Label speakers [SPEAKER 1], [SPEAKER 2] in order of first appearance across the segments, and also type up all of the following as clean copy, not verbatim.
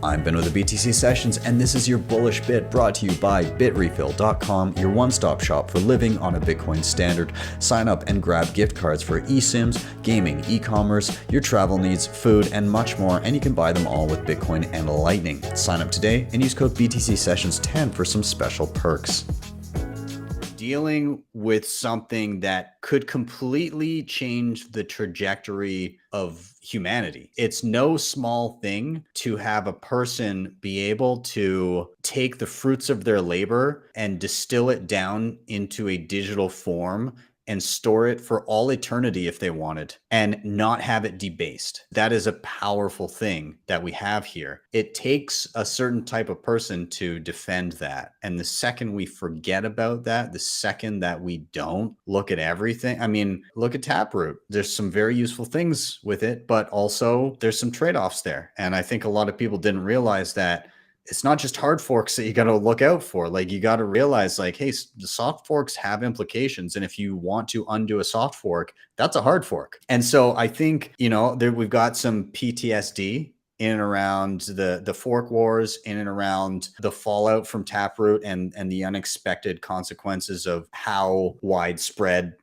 [SPEAKER 1] I'm Ben with the BTC Sessions, and this is your bullish bit brought to you by Bitrefill.com, your one-stop shop for living on a Bitcoin standard. Sign up and grab gift cards for eSIMs, gaming, e-commerce, your travel needs, food, and much more, and you can buy them all with Bitcoin and Lightning. Sign up today and use code BTC Sessions 10 for some special perks. Dealing with something that could completely change the trajectory of humanity. It's no small thing to have a person be able to take the fruits of their labor and distill it down into a digital form and store it for all eternity if they wanted, and not have it debased. That is a powerful thing that we have here. It takes a certain type of person to defend that. And the second we forget about that, the second that we don't look at everything, I mean, look at Taproot. There's some very useful things with it, but also there's some trade-offs there. And I think a lot of people didn't realize that it's not just hard forks that you got to look out for. Like, you got to realize, like, hey, the soft forks have implications. And if you want to undo a soft fork, that's a hard fork. And so I think, we've got some PTSD in and around the fork wars, in and around the fallout from Taproot and the unexpected consequences of how widespread,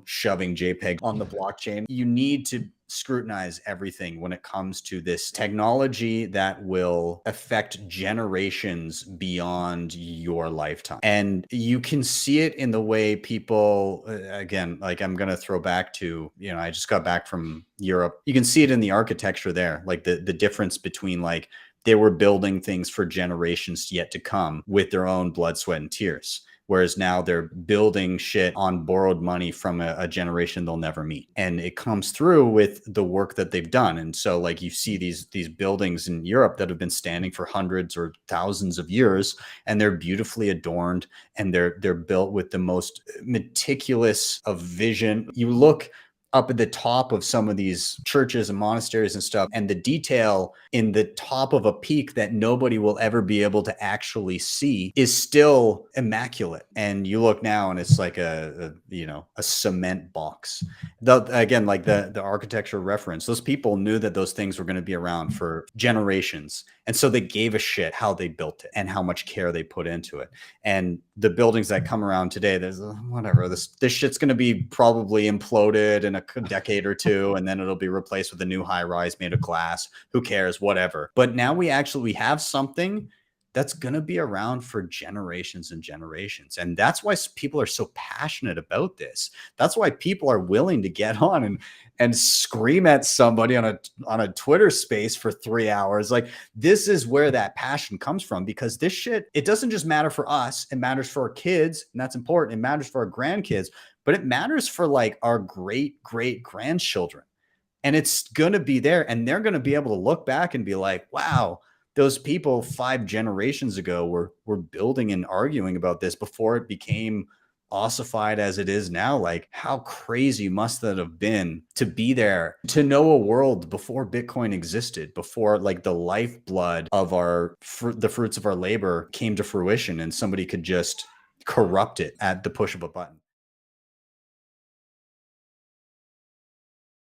[SPEAKER 1] shoving JPEG on the blockchain. You need to scrutinize everything when it comes to this technology that will affect generations beyond your lifetime. And you can see it in the way people, again, like, I'm going to throw back to, I just got back from Europe. You can see it in the architecture there, like the difference between, like, they were building things for generations yet to come with their own blood, sweat, and tears. Whereas now they're building shit on borrowed money from a generation they'll never meet. And it comes through with the work that they've done. And so, like, you see these buildings in Europe that have been standing for hundreds or thousands of years, and they're beautifully adorned, and they're built with the most meticulous of vision. You look up at the top of some of these churches and monasteries and stuff, and the detail in the top of a peak that nobody will ever be able to actually see is still immaculate. And you look now and it's like a cement box. Again, like the architecture reference, those people knew that those things were going to be around for generations. And so they gave a shit how they built it and how much care they put into it. And the buildings that come around today, there's whatever, this shit's going to be probably imploded in a decade or two, and then it'll be replaced with a new high rise made of glass. Who cares? Whatever. But now we have something that's going to be around for generations and generations. And that's why people are so passionate about this. That's why people are willing to get on and scream at somebody on a Twitter space for 3 hours. Like, this is where that passion comes from, because this shit, it doesn't just matter for us. It matters for our kids, and that's important. It matters for our grandkids, but it matters for, like, our great grandchildren. And it's going to be there, and they're going to be able to look back and be like, wow, those people 5 generations ago were building and arguing about this before it became ossified as it is now. Like, how crazy must that have been to be there, to know a world before Bitcoin existed, before, like, the lifeblood of the fruits of our labor came to fruition, and somebody could just corrupt it at the push of a button.